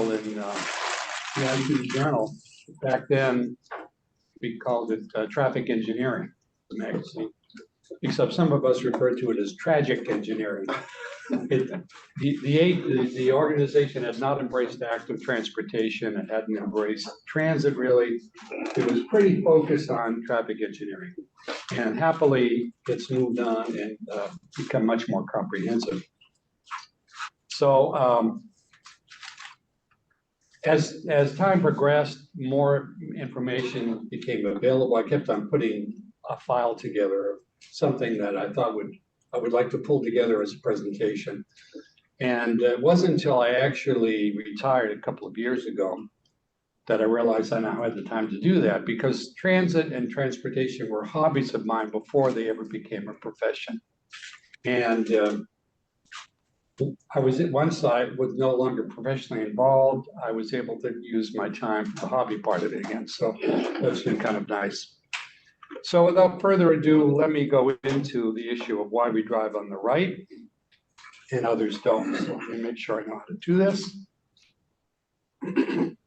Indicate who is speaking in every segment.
Speaker 1: in the ITE journal. Back then, we called it Traffic Engineering, the magazine, except some of us refer to it as tragic engineering. The organization had not embraced active transportation. It hadn't embraced transit, really. It was pretty focused on traffic engineering. And happily, it's moved on and become much more comprehensive. So as time progressed, more information became available. I kept on putting a file together of something that I thought I would like to pull together as a presentation. And it wasn't until I actually retired a couple of years ago that I realized I now had the time to do that, because transit and transportation were hobbies of mine before they ever became a profession. And once I was no longer professionally involved, I was able to use my time for the hobby part of it again. So that's been kind of nice. So without further ado, let me go into the issue of why we drive on the right and others don't. So let me make sure I know how to do this.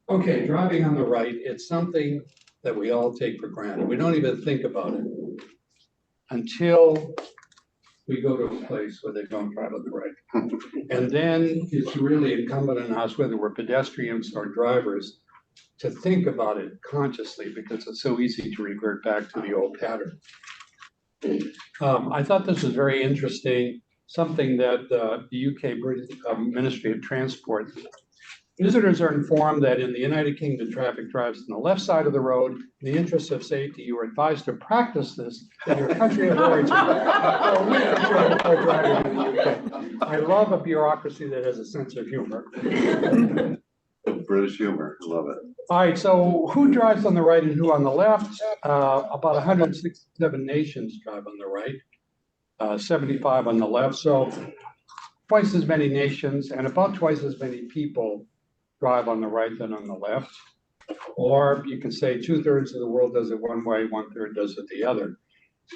Speaker 1: Okay, driving on the right, it's something that we all take for granted. We don't even think about it until we go to a place where they don't drive on the right. And then it's really incumbent on us, whether we're pedestrians or drivers, to think about it consciously, because it's so easy to revert back to the old pattern. I thought this was very interesting, something that the UK Ministry of Transport. Visitors are informed that in the United Kingdom, traffic drives on the left side of the road. In the interest of safety, you are advised to practice this in your country of origin. I love a bureaucracy that has a sense of humor.
Speaker 2: British humor, love it.
Speaker 1: All right, so who drives on the right and who on the left? About 167 nations drive on the right, 75 on the left. So twice as many nations and about twice as many people drive on the right than on the left. Or you can say 2/3 of the world does it one way, 1/3 does it the other.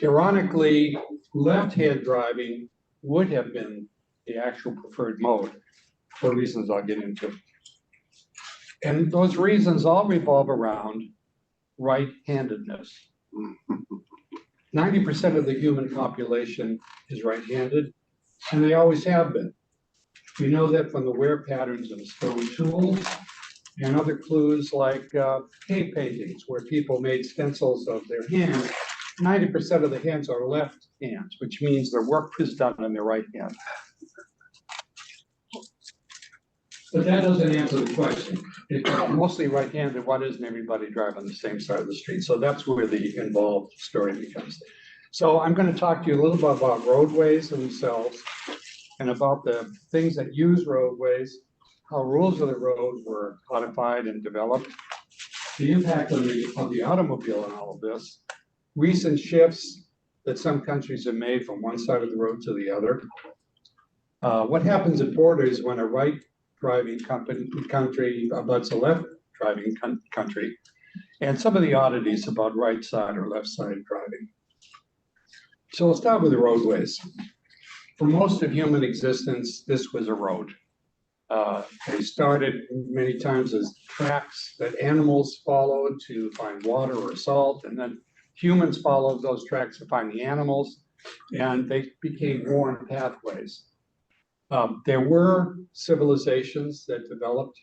Speaker 1: Ironically, left-hand driving would have been the actual preferred mode for reasons I'll get into. And those reasons all revolve around right-handedness. 90% of the human population is right-handed, and they always have been. We know that from the wear patterns of stone tools and other clues like cave paintings, where people made stencils of their hands. 90% of the hands are left hands, which means their work is done on their right hand. But that doesn't answer the question. It's mostly right-handed. Why doesn't everybody drive on the same side of the street? So that's where the involved story becomes. So I'm going to talk to you a little bit about roadways themselves and about the things that use roadways, how rules of the road were codified and developed, the impact of the automobile in all of this, recent shifts that some countries have made from one side of the road to the other, what happens at borders when a right driving country abuts a left driving country, and some of the oddities about right side or left side driving. So we'll start with the roadways. For most of human existence, this was a road. They started many times as tracks that animals followed to find water or salt, and then humans followed those tracks to find the animals, and they became worn pathways. There were civilizations that developed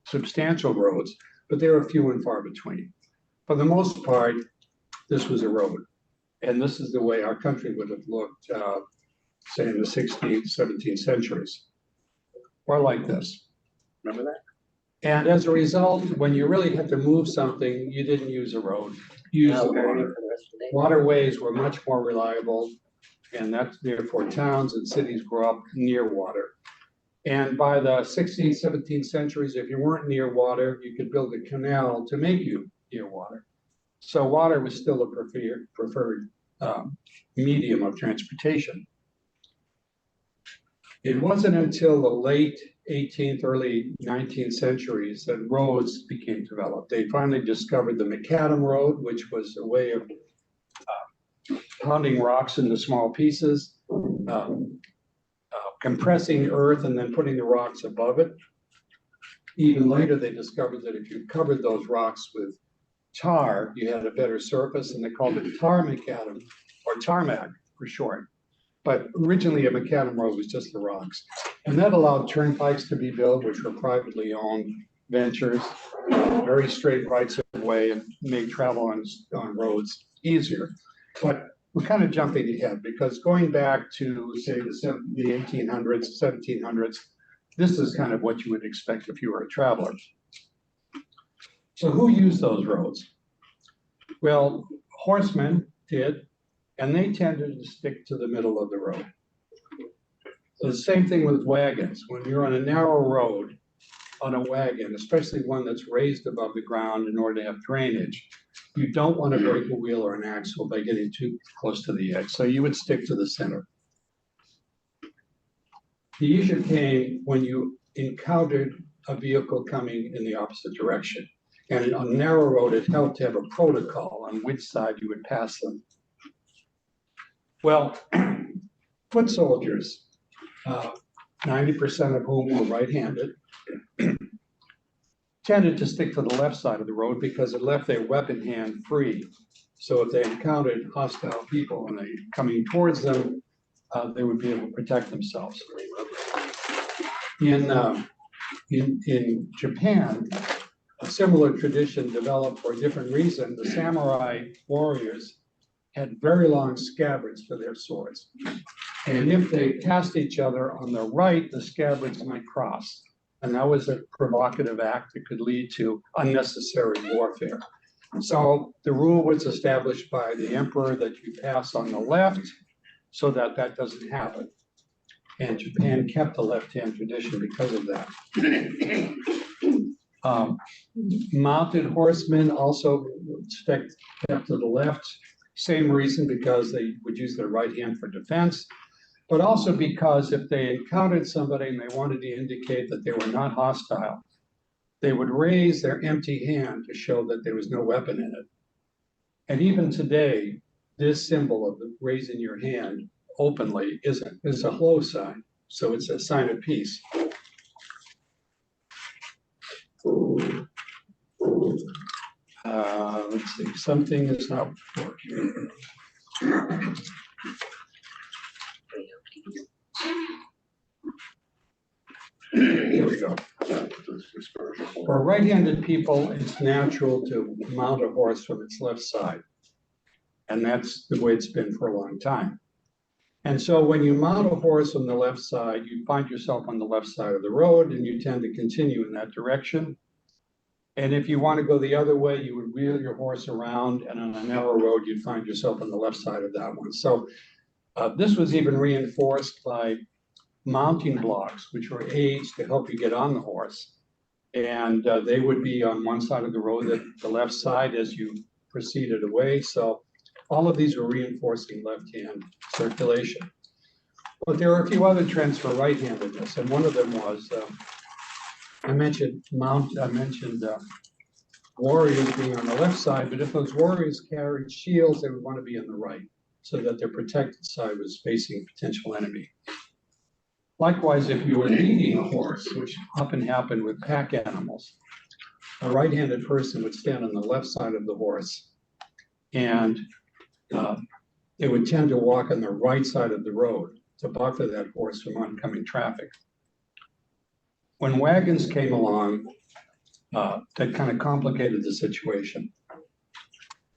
Speaker 1: substantial roads, but they were few and far between. For the most part, this was a road. And this is the way our country would have looked, say, in the 16th, 17th centuries. Or like this. Remember that? And as a result, when you really had to move something, you didn't use a road. You used the water. Waterways were much more reliable. And that's therefore towns and cities grew up near water. And by the 16th, 17th centuries, if you weren't near water, you could build a canal to make you near water. So water was still a preferred medium of transportation. It wasn't until the late 18th, early 19th centuries that roads became developed. They finally discovered the macadam road, which was a way of pounding rocks into small pieces, compressing earth and then putting the rocks above it. Even later, they discovered that if you covered those rocks with tar, you had a better surface, and they called it tar macadam, or tarmac for short. But originally, a macadam road was just the rocks. And that allowed turnpikes to be built, which were privately owned ventures, very straight rights of way, and made travel on roads easier. But we're kind of jumping ahead, because going back to, say, the 1800s, 1700s, this is kind of what you would expect if you were a traveler. So who used those roads? Well, horsemen did, and they tended to stick to the middle of the road. So the same thing with wagons. When you're on a narrow road on a wagon, especially one that's raised above the ground in order to have drainage, you don't want to break a wheel or an axle by getting too close to the edge. So you would stick to the center. The issue came when you encountered a vehicle coming in the opposite direction. And on a narrow road, it helped to have a protocol on which side you would pass them. Well, foot soldiers, 90% of whom were right-handed, tended to stick to the left side of the road because it left their weapon hand free. So if they encountered hostile people and they coming towards them, they would be able to protect themselves. In Japan, a similar tradition developed for a different reason. The samurai warriors had very long scabbards for their swords. And if they passed each other on the right, the scabbards might cross. And that was a provocative act that could lead to unnecessary warfare. So the rule was established by the emperor that you pass on the left so that that doesn't happen. And Japan kept the left-hand tradition because of that. Mounted horsemen also kept to the left. Same reason, because they would use their right hand for defense, but also because if they encountered somebody and they wanted to indicate that they were not hostile, they would raise their empty hand to show that there was no weapon in it. And even today, this symbol of raising your hand openly is a hello sign. So it's a sign of peace. Let's see, something is not working. Here we go. For right-handed people, it's natural to mount a horse from its left side. And that's the way it's been for a long time. And so when you mount a horse on the left side, you find yourself on the left side of the road, and you tend to continue in that direction. And if you want to go the other way, you would wheel your horse around, and on a narrow road, you'd find yourself on the left side of that one. So this was even reinforced by mounting blocks, which were aids to help you get on the horse. And they would be on one side of the road, the left side, as you proceeded away. So all of these were reinforcing left-hand circulation. But there are a few other trends for right-handedness, and one of them was, I mentioned warriors being on the left side, but if those warriors carried shields, they would want to be on the right, so that their protected side was facing a potential enemy. Likewise, if you were leading a horse, which often happened with pack animals, a right-handed person would stand on the left side of the horse, and they would tend to walk on the right side of the road to buffer that horse from oncoming traffic. When wagons came along, that kind of complicated the situation.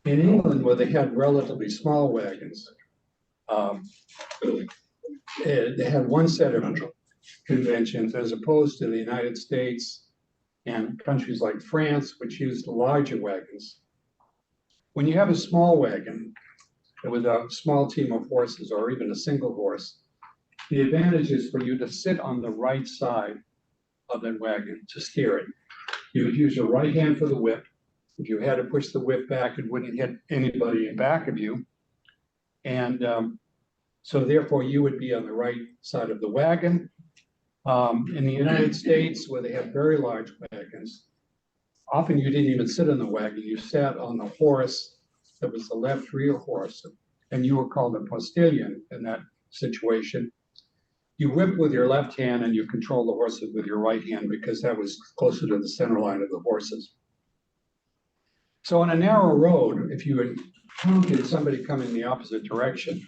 Speaker 1: In England, where they had relatively small wagons, they had one set of conventions, as opposed to the United States and countries like France, which used larger wagons. When you have a small wagon with a small team of horses, or even a single horse, the advantage is for you to sit on the right side of that wagon to steer it. You would use your right hand for the whip. If you had to push the whip back, it wouldn't hit anybody in back of you. And so therefore you would be on the right side of the wagon. In the United States, where they have very large wagons, often you didn't even sit on the wagon. You sat on the horse that was the left rear horse, and you were called a postilion in that situation. You whip with your left hand and you control the horses with your right hand because that was closer to the center line of the horses. So on a narrow road, if you encountered somebody coming the opposite direction,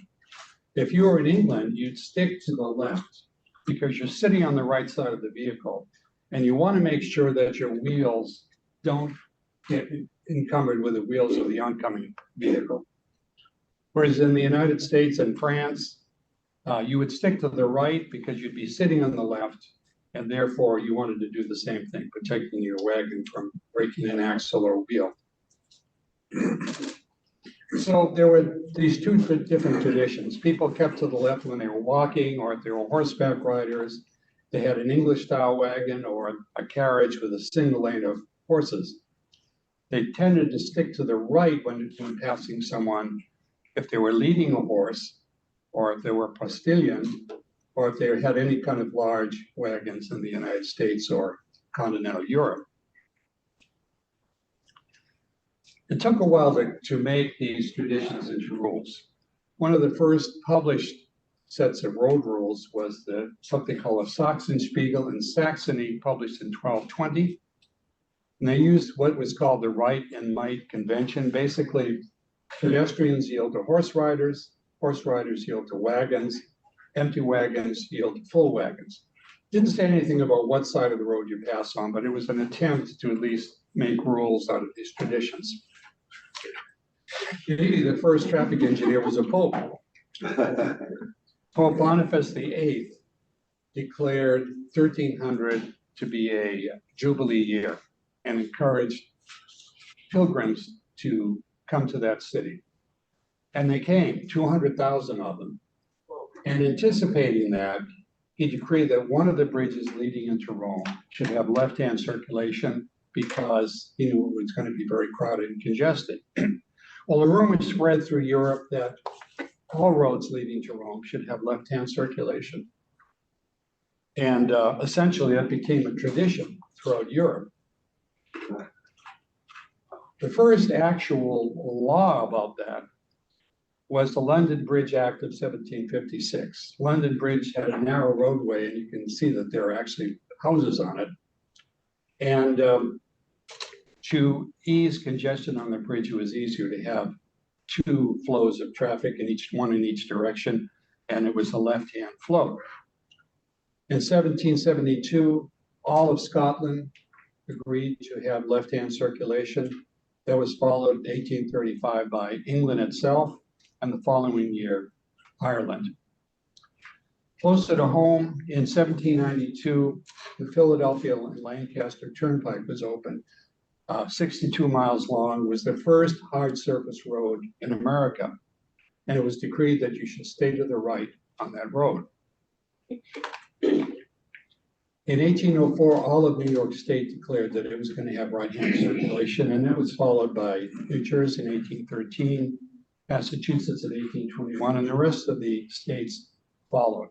Speaker 1: if you were in England, you'd stick to the left because you're sitting on the right side of the vehicle and you want to make sure that your wheels don't get encumbered with the wheels of the oncoming vehicle. Whereas in the United States and France, you would stick to the right because you'd be sitting on the left, and therefore you wanted to do the same thing, protecting your wagon from breaking an axle or wheel. So there were these two different traditions. People kept to the left when they were walking, or if they were horseback riders, they had an English-style wagon or a carriage with a single lane of horses. They tended to stick to the right when passing someone if they were leading a horse, or if they were postilion, or if they had any kind of large wagons in the United States or continental Europe. It took a while to make these traditions into rules. One of the first published sets of road rules was something called a Sachsenspiegel in Saxony, published in 1220. And they used what was called the right and might convention. Basically, pedestrians yield to horse riders yield to wagons, empty wagons yield to full wagons. Didn't say anything about what side of the road you pass on, but it was an attempt to at least make rules out of these traditions. Maybe the first traffic engineer was a pope. Pope Boniface VIII declared 1300 to be a jubilee year and encouraged pilgrims to come to that city. And they came, 200,000 of them. And anticipating that, he decreed that one of the bridges leading into Rome should have left-hand circulation because he knew it was going to be very crowded and congested. Well, the rumor spread through Europe that all roads leading to Rome should have left-hand circulation. And essentially, that became a tradition throughout Europe. The first actual law about that was the London Bridge Act of 1756. London Bridge had a narrow roadway, and you can see that there are actually houses on it. And to ease congestion on the bridge, it was easier to have two flows of traffic, one in each direction, and it was a left-hand flow. In 1772, all of Scotland agreed to have left-hand circulation. That was followed in 1835 by England itself, and the following year, Ireland. Closer to home, in 1792, the Philadelphia and Lancaster Turnpike was opened. 62 miles long, was the first hard surface road in America. And it was decreed that you should stay to the right on that road. In 1804, all of New York State declared that it was going to have right-hand circulation, and that was followed by New Jersey in 1813, Massachusetts in 1821, and the rest of the states followed.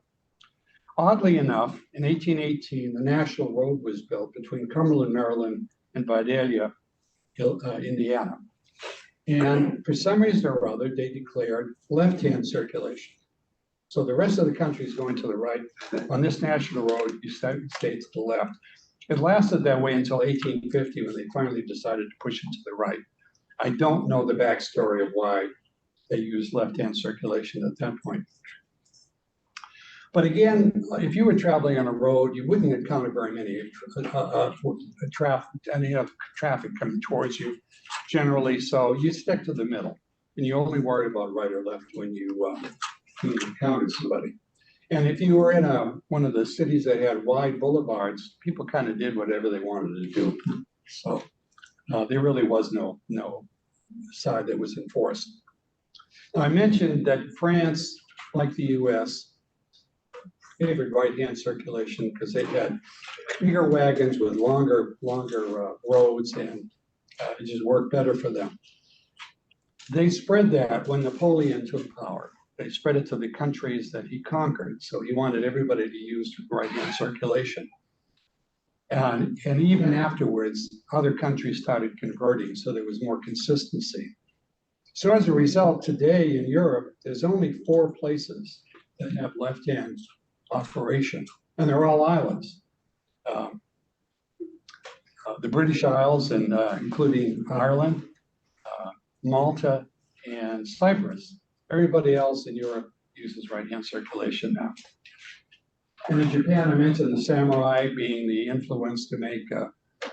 Speaker 1: Oddly enough, in 1818, the national road was built between Cumberland, Maryland, and Vidalia, Indiana. And for some reason or other, they declared left-hand circulation. So the rest of the country is going to the right. On this national road, you stay to the left. It lasted that way until 1850 when they finally decided to push it to the right. I don't know the backstory of why they used left-hand circulation at that point. But again, if you were traveling on a road, you wouldn't encounter very many traffic coming towards you generally. So you stick to the middle, and you only worry about right or left when you encounter somebody. And if you were in one of the cities that had wide boulevards, people kind of did whatever they wanted to do. So there really was no side that was enforced. Now, I mentioned that France, like the US, favored right-hand circulation because they had bigger wagons with longer roads, and it just worked better for them. They spread that when Napoleon took power. They spread it to the countries that he conquered. So he wanted everybody to use right-hand circulation. And even afterwards, other countries started converting, so there was more consistency. So as a result, today in Europe, there's only 4 places that have left-hand operation, and they're all islands. The British Isles, and including Ireland, Malta, and Cyprus. Everybody else in Europe uses right-hand circulation now. And in Japan, I mentioned the samurai being the influence to make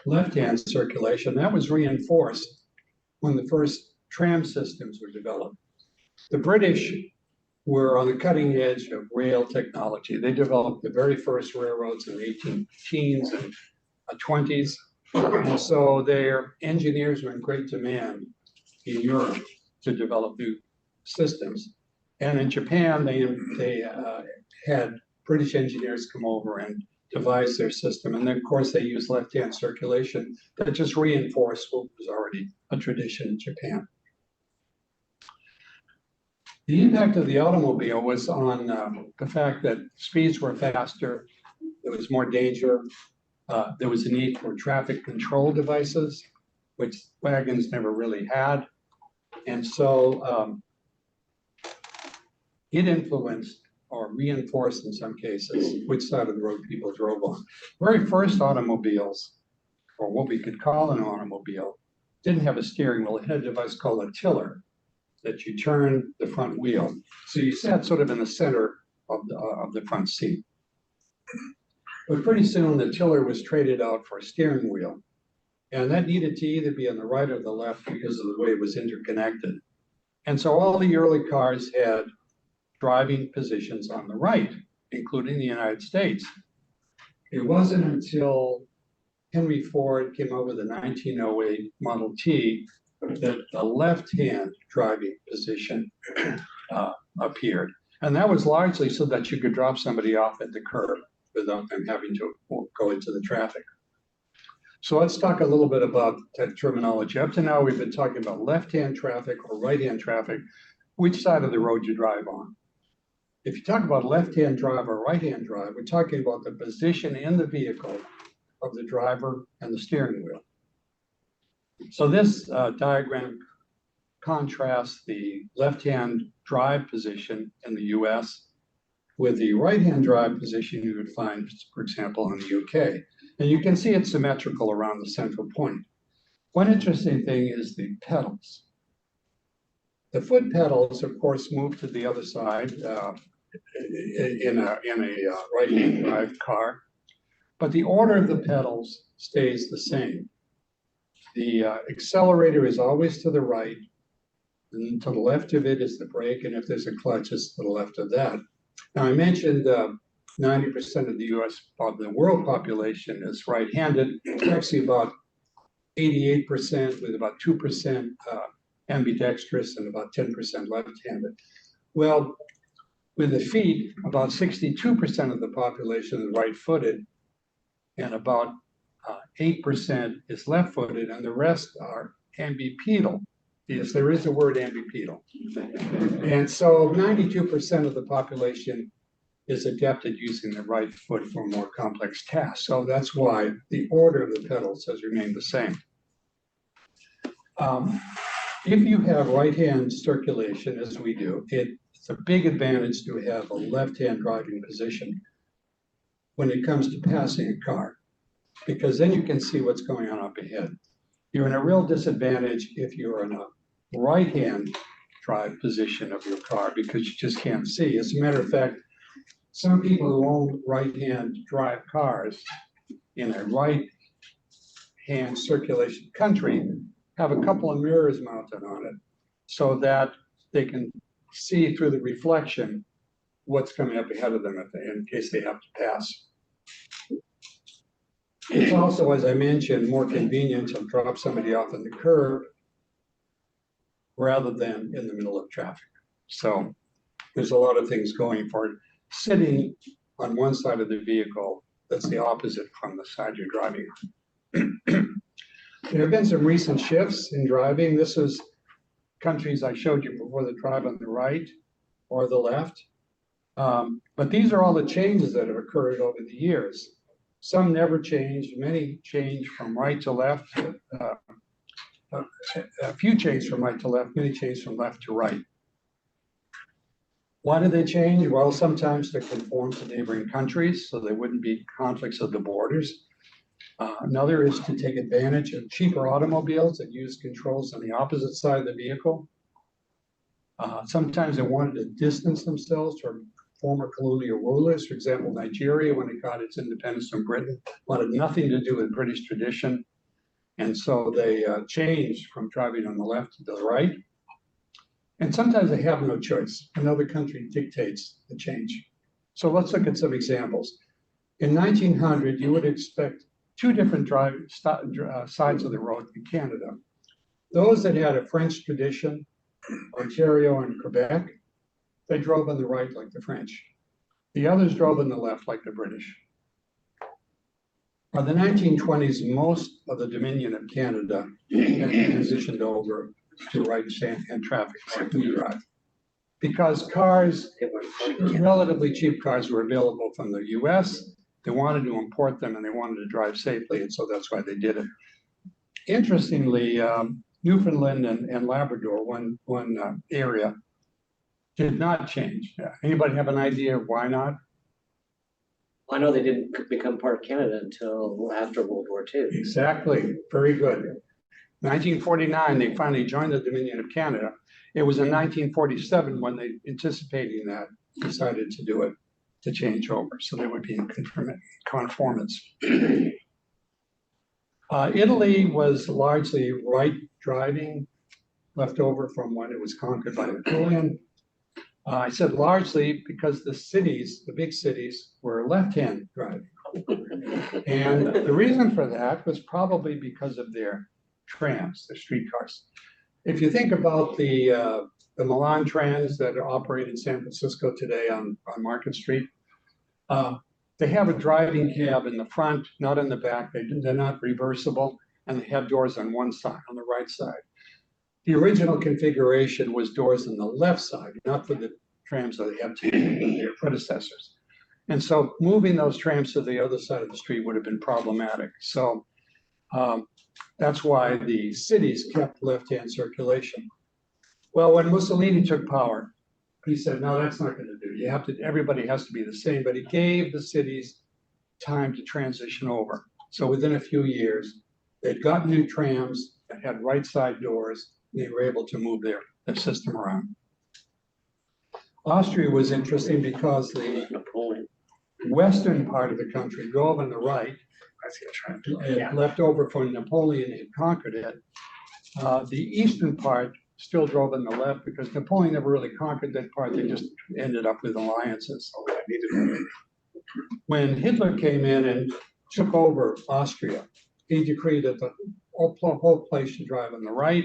Speaker 1: left-hand circulation. That was reinforced when the first tram systems were developed. The British were on the cutting edge of rail technology. They developed the very first railroads in the 18 teens and 20s. And so their engineers were in great demand in Europe to develop new systems. And in Japan, they had British engineers come over and devise their system. And then, of course, they used left-hand circulation that just reinforced what was already a tradition in Japan. The impact of the automobile was on the fact that speeds were faster, there was more danger, there was a need for traffic control devices, which wagons never really had. And so it influenced or reinforced in some cases which side of the road people drove on. Very first automobiles, or what we could call an automobile, didn't have a steering wheel. It had a device called a tiller that you turn the front wheel. So you sat sort of in the center of the front seat. But pretty soon the tiller was traded out for a steering wheel. And that needed to either be on the right or the left because of the way it was interconnected. And so all the early cars had driving positions on the right, including the United States. It wasn't until Henry Ford came up with the 1908 Model T that the left-hand driving position appeared. And that was largely so that you could drop somebody off at the curb without them having to go into the traffic. So let's talk a little bit about that terminology. Up to now, we've been talking about left-hand traffic or right-hand traffic, which side of the road you drive on. If you talk about left-hand drive or right-hand drive, we're talking about the position in the vehicle of the driver and the steering wheel. So this diagram contrasts the left-hand drive position in the US with the right-hand drive position you would find, for example, in the UK. And you can see it's symmetrical around the central point. One interesting thing is the pedals. The foot pedals, of course, move to the other side in a right-hand drive car, but the order of the pedals stays the same. The accelerator is always to the right, and to the left of it is the brake, and if there's a clutch, it's to the left of that. Now, I mentioned 90% of the US, of the world population is right-handed. It's actually about 88% with about 2% ambidextrous and about 10% left-handed. Well, with the feet, about 62% of the population is right-footed, and about 8% is left-footed, and the rest are ambipedal. Yes, there is a word ambipedal. And so 92% of the population is adept at using the right foot for more complex tasks. So that's why the order of the pedals has remained the same. If you have right-hand circulation, as we do, it's a big advantage to have a left-hand driving position when it comes to passing a car, because then you can see what's going on up ahead. You're in a real disadvantage if you're in a right-hand drive position of your car because you just can't see. As a matter of fact, some people who own right-hand drive cars in a right-hand circulation country have a couple of mirrors mounted on it so that they can see through the reflection what's coming up ahead of them in case they have to pass. It's also, as I mentioned, more convenient to drop somebody off on the curb rather than in the middle of traffic. So there's a lot of things going for it. Sitting on one side of the vehicle, that's the opposite from the side you're driving on. There have been some recent shifts in driving. This is countries I showed you before that drive on the right or the left. But these are all the changes that have occurred over the years. Some never changed, many changed from right to left. A few changed from right to left, many changed from left to right. Why did they change? Well, sometimes to conform to neighboring countries, so there wouldn't be conflicts of the borders. Another is to take advantage of cheaper automobiles that use controls on the opposite side of the vehicle. Sometimes they wanted to distance themselves from former colonial rulers. For example, Nigeria, when it got its independence from Britain, wanted nothing to do with British tradition. And so they changed from driving on the left to the right. And sometimes they have no choice. Another country dictates the change. So let's look at some examples. In 1900, you would expect two different sides of the road in Canada. Those that had a French tradition, Ontario and Quebec, they drove on the right like the French. The others drove on the left like the British. By the 1920s, most of the Dominion of Canada had transitioned over to right-hand traffic drive. Because cars, relatively cheap cars, were available from the US, they wanted to import them and they wanted to drive safely, and so that's why they did it. Interestingly, Newfoundland and Labrador, one area, did not change. Anybody have an idea of why not?
Speaker 2: I know they didn't become part of Canada until after World War II.
Speaker 1: Exactly, very good. 1949, they finally joined the Dominion of Canada. It was in 1947 when they, anticipating that, decided to do it, to change over, so they would be in conformance. Italy was largely right driving, left over from when it was conquered by Napoleon. I said largely because the cities, the big cities, were left-hand driving. And the reason for that was probably because of their trams, their streetcars. If you think about the Milan trams that operate in San Francisco today on Market Street, they have a driving cab in the front, not in the back. They're not reversible, and they have doors on one side, on the right side. The original configuration was doors on the left side, not for the trams that they have today, their predecessors. And so moving those trams to the other side of the street would have been problematic. So that's why the cities kept left-hand circulation. Well, when Mussolini took power, he said, no, that's not going to do. You have to, everybody has to be the same, but he gave the cities time to transition over. So within a few years, they'd got new trams that had right side doors. They were able to move their system around. Austria was interesting because the western part of the country drove on the right, left over from Napoleon had conquered it. The eastern part still drove on the left because Napoleon never really conquered that part. They just ended up with alliances. When Hitler came in and took over Austria, he decreed that the whole place should drive on the right,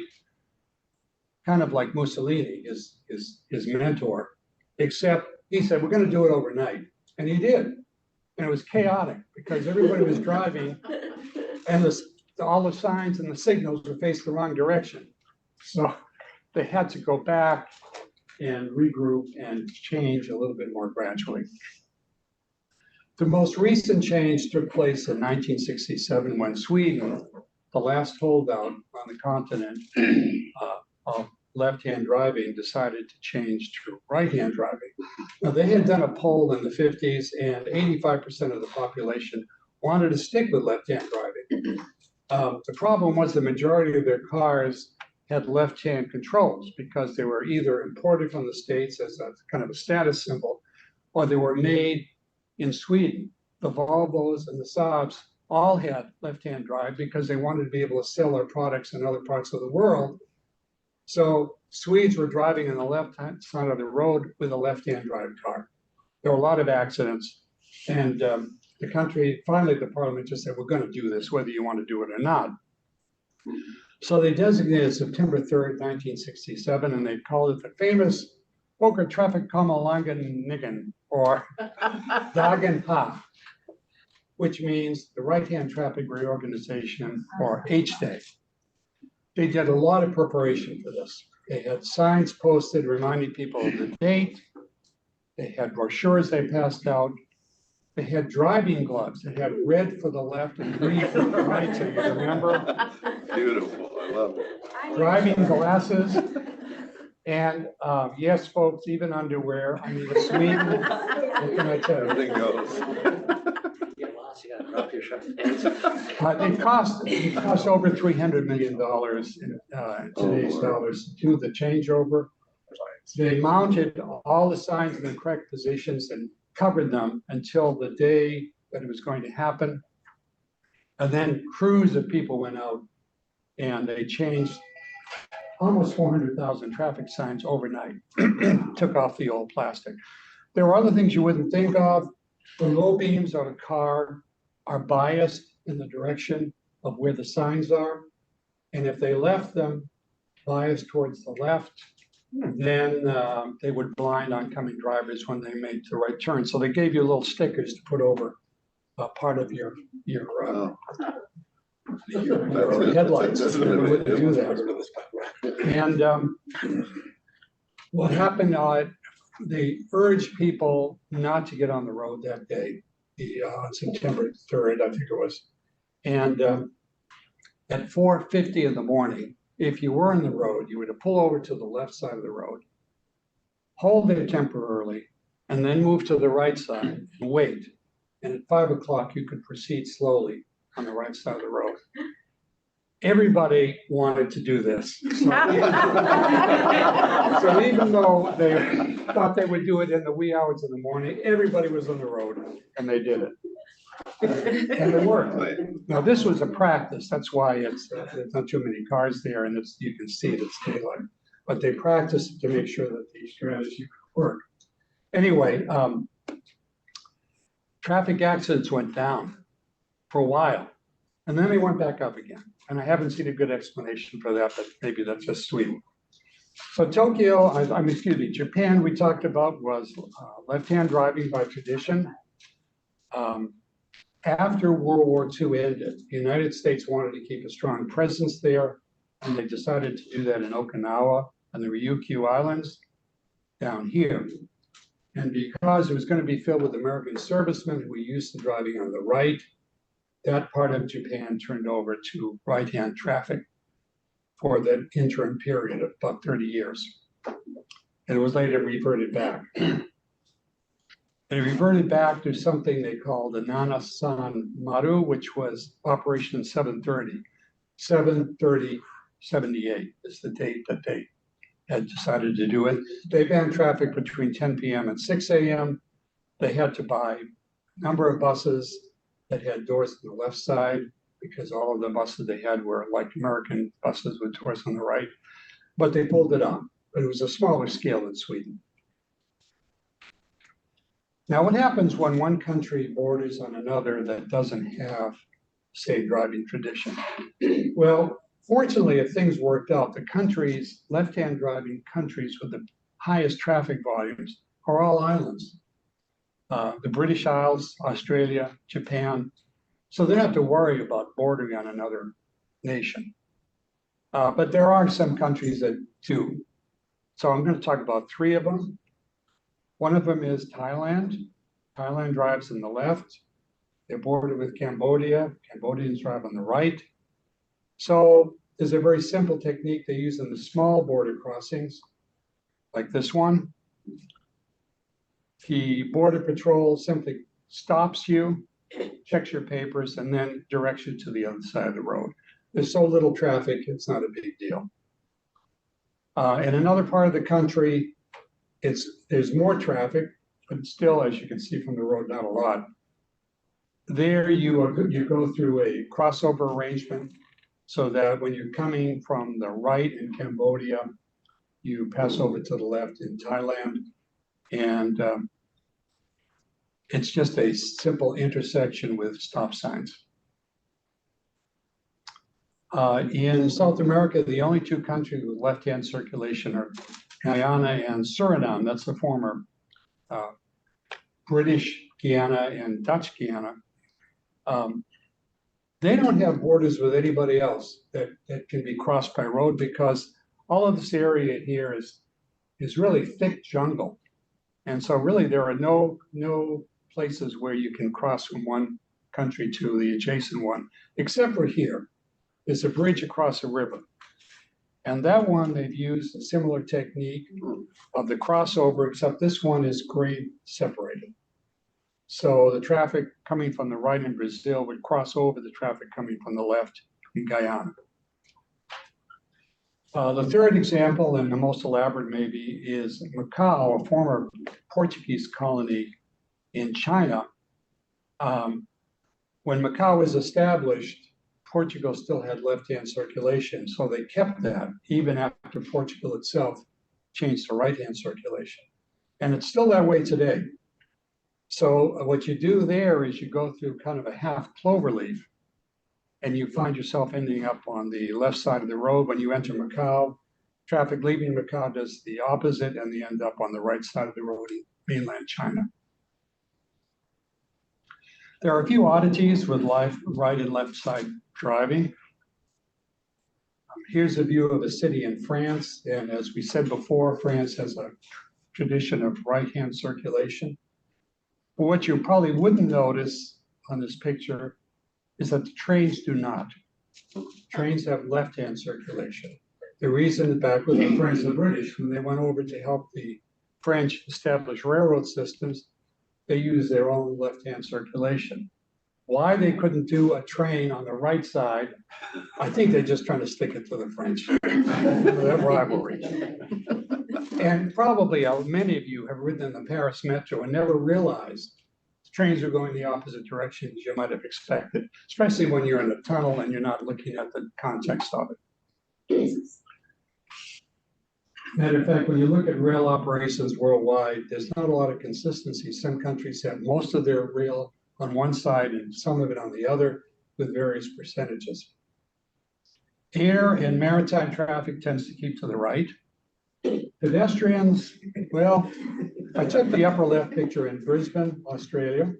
Speaker 1: kind of like Mussolini, his mentor, except he said, we're going to do it overnight. And he did. And it was chaotic because everybody was driving and all the signs and the signals were faced the wrong direction. So they had to go back and regroup and change a little bit more gradually. The most recent change took place in 1967 when Sweden, the last holdout on the continent of left-hand driving, decided to change to right-hand driving. Now, they had done a poll in the 50s and 85% of the population wanted to stick with left-hand driving. The problem was the majority of their cars had left-hand controls because they were either imported from the States as a kind of a status symbol, or they were made in Sweden. The Volvos and the Saabs all had left-hand drive because they wanted to be able to sell their products in other parts of the world. So Swedes were driving on the left-hand side of the road with a left-hand drive car. There were a lot of accidents, and the country, finally the parliament just said, we're going to do this, whether you want to do it or not. So they designated September 3rd, 1967, and they called it the famous Poker Traffic Kommelangen Nigen, or Dagen Ha, which means the Right-Hand Traffic Reorganization, or H-Day. They did a lot of preparation for this. They had signs posted reminding people of the date. They had brochures they passed out. They had driving gloves. They had red for the left and green for the right, so you remember.
Speaker 3: Beautiful, I love it.
Speaker 1: Driving glasses. And yes, folks, even underwear. I mean, in Sweden, what can I tell you?
Speaker 3: Everything goes.
Speaker 2: You get lost, you gotta drop your shirt pants.
Speaker 1: It cost over $300 million in today's dollars to do the changeover. They mounted all the signs in the correct positions and covered them until the day that it was going to happen. And then crews of people went out and they changed almost 400,000 traffic signs overnight, took off the old plastic. There were other things you wouldn't think of. The low beams on a car are biased in the direction of where the signs are. And if they left them biased towards the left, then they would blind oncoming drivers when they made the right turn. So they gave you little stickers to put over part of your headlights.
Speaker 3: That's
Speaker 1: You
Speaker 3: what
Speaker 1: wouldn't
Speaker 3: it
Speaker 1: do
Speaker 3: is.
Speaker 1: that. And what happened, they urged people not to get on the road that day, on September 3rd, I think it was. And at 4:50 in the morning, if you were on the road, you were to pull over to the left side of the road, hold there temporarily, and then move to the right side and wait. And at 5 o'clock, you could proceed slowly on the right side of the road. Everybody wanted to do this. So even though they thought they would do it in the wee hours of the morning, everybody was on the road and they did it. And it worked. Now, this was a practice. That's why there's not too many cars there and you can see it's daylight. But they practiced to make sure that the strategy could work. Anyway, traffic accidents went down for a while. And then they went back up again. And I haven't seen a good explanation for that, but maybe that's just Sweden. So Tokyo, Japan, we talked about was left-hand driving by tradition. After World War II ended, the United States wanted to keep a strong presence there, and they decided to do that in Okinawa and the Ryukyu Islands down here. And because it was going to be filled with American servicemen who were used to driving on the right, that part of Japan turned over to right-hand traffic for the interim period of about 30 years. And it was later reverted back. They reverted back to something they called the Nanasan Maru, which was Operation 730. 7/30/78 is the date that they had decided to do it. They banned traffic between 10 p.m. and 6 a.m. They had to buy a number of buses that had doors on the left side because all of the buses they had were like American buses with doors on the right. But they pulled it off. But it was a smaller scale in Sweden. Now, what happens when one country borders on another that doesn't have safe driving tradition? Well, fortunately, if things worked out, the countries, left-hand driving countries with the highest traffic volumes are all islands. The British Isles, Australia, Japan. So they don't have to worry about bordering on another nation. But there are some countries that do. So I'm going to talk about three of them. One of them is Thailand. Thailand drives on the left. They're bordered with Cambodia. Cambodians drive on the right. So there's a very simple technique they use in the small border crossings, like this one. The border patrol simply stops you, checks your papers, and then directs you to the other side of the road. There's so little traffic, it's not a big deal. In another part of the country, there's more traffic, but still, as you can see from the road, not a lot. There you go through a crossover arrangement so that when you're coming from the right in Cambodia, you pass over to the left in Thailand. And it's just a simple intersection with stop signs. In South America, the only two countries with left-hand circulation are Guyana and Suriname. That's the former British Guiana and Dutch Guiana. They don't have borders with anybody else that can be crossed by road because all of this area here is really thick jungle. And so really there are no places where you can cross from one country to the adjacent one, except for here. There's a bridge across a river. And that one, they've used a similar technique of the crossover, except this one is grade separated. So the traffic coming from the right in Brazil would cross over the traffic coming from the left in Guyana. The third example, and the most elaborate maybe, is Macau, a former Portuguese colony in China. When Macau was established, Portugal still had left-hand circulation, so they kept that even after Portugal itself changed to right-hand circulation. And it's still that way today. So what you do there is you go through kind of a half cloverleaf, and you find yourself ending up on the left side of the road when you enter Macau. Traffic leaving Macau does the opposite, and they end up on the right side of the road in mainland China. There are a few oddities with right and left side driving. Here's a view of a city in France, and as we said before, France has a tradition of right-hand circulation. But what you probably wouldn't notice on this picture is that the trains do not. Trains have left-hand circulation. The reason back with the French and the British, when they went over to help the French establish railroad systems, they used their own left-hand circulation. Why they couldn't do a train on the right side, I think they're just trying to stick it to the French. That rivalry. And probably many of you have ridden in the Paris Metro and never realized trains are going the opposite direction as you might have expected, especially when you're in a tunnel and you're not looking at the context of it. Matter of fact, when you look at rail operations worldwide, there's not a lot of consistency. Some countries have most of their rail on one side and some of it on the other with various percentages. Air and maritime traffic tends to keep to the right. Pedestrians, well, I took the upper left picture in Brisbane, Australia,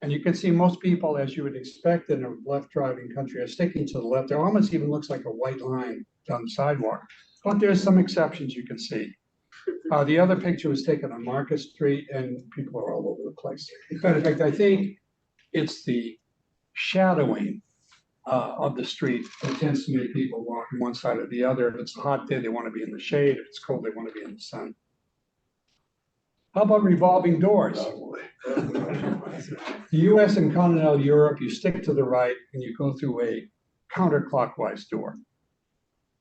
Speaker 1: and you can see most people, as you would expect in a left driving country, are sticking to the left. It almost even looks like a white line down the sidewalk, but there's some exceptions you can see. The other picture was taken on Market Street, and people are all over the place. In fact, I think it's the shadowing of the street that tends to make people walk from one side or the other. If it's a hot day, they want to be in the shade. If it's cold, they want to be in the sun. How about revolving doors? The US and continental Europe, you stick to the right and you go through a counterclockwise door.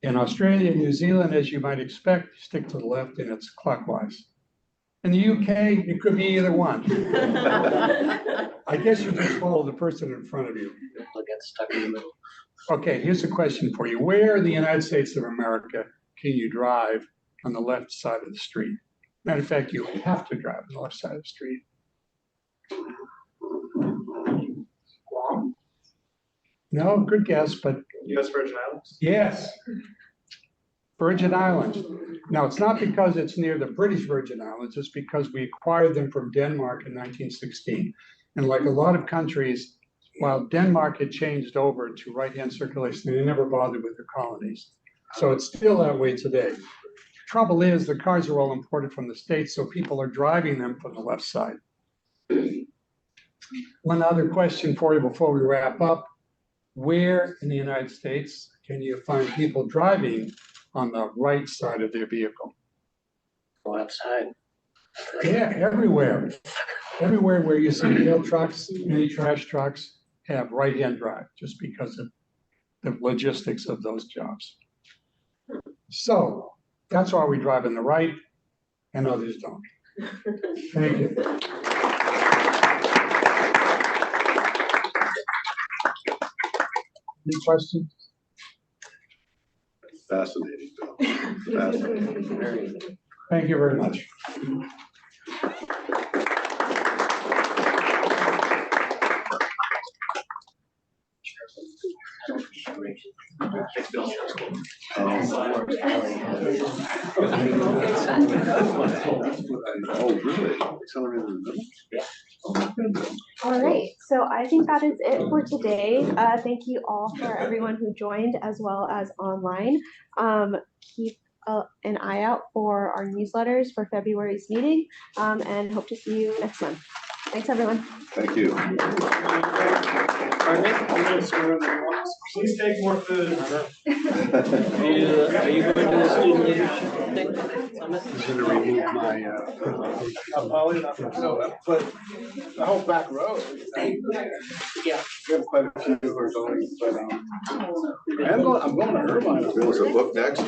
Speaker 1: In Australia and New Zealand, as you might expect, you stick to the left and it's clockwise. In the UK, it could be either one. I guess you just follow the person in front of you.
Speaker 2: They'll get stuck in the middle.
Speaker 1: Okay, here's a question for you. Where in the United States of America can you drive on the left side of the street? Matter of fact, you have to drive on the left side of the street. No, good guess, but.
Speaker 3: US Virgin Islands?
Speaker 1: Yes. Virgin Islands. Now, it's not because it's near the British Virgin Islands, it's because we acquired them from Denmark in 1916. And like a lot of countries, while Denmark had changed over to right-hand circulation, they never bothered with their colonies. So it's still that way today. Trouble is, the cars are all imported from the States, so people are driving them from the left side. One other question for you before we wrap up. Where in the United States can you find people driving on the right side of their vehicle?
Speaker 2: Go outside.
Speaker 1: Yeah, everywhere. Everywhere where you see mail trucks, mini trash trucks have right-hand drive, just because of the logistics of those jobs. So that's why we drive on the right and others don't. Thank you. Any questions?
Speaker 3: Fascinating, Bill. Fascinating.
Speaker 1: Thank you very much.
Speaker 3: Oh, really? Accelerated in the middle?
Speaker 4: All right, so I think that is it for today. Thank you all for everyone who joined as well as online. Keep an eye out for our newsletters for February's meeting, and hope to see you next month. Thanks, everyone.
Speaker 3: Thank you.
Speaker 5: Please take more food.
Speaker 2: Are you going to the student leadership thing, summit?
Speaker 3: He's gonna remove my,
Speaker 5: Probably not, no, but the whole back row.
Speaker 2: Yeah.
Speaker 5: We have quite a few who are going, but, I'm going to Irvine.
Speaker 3: was a book next?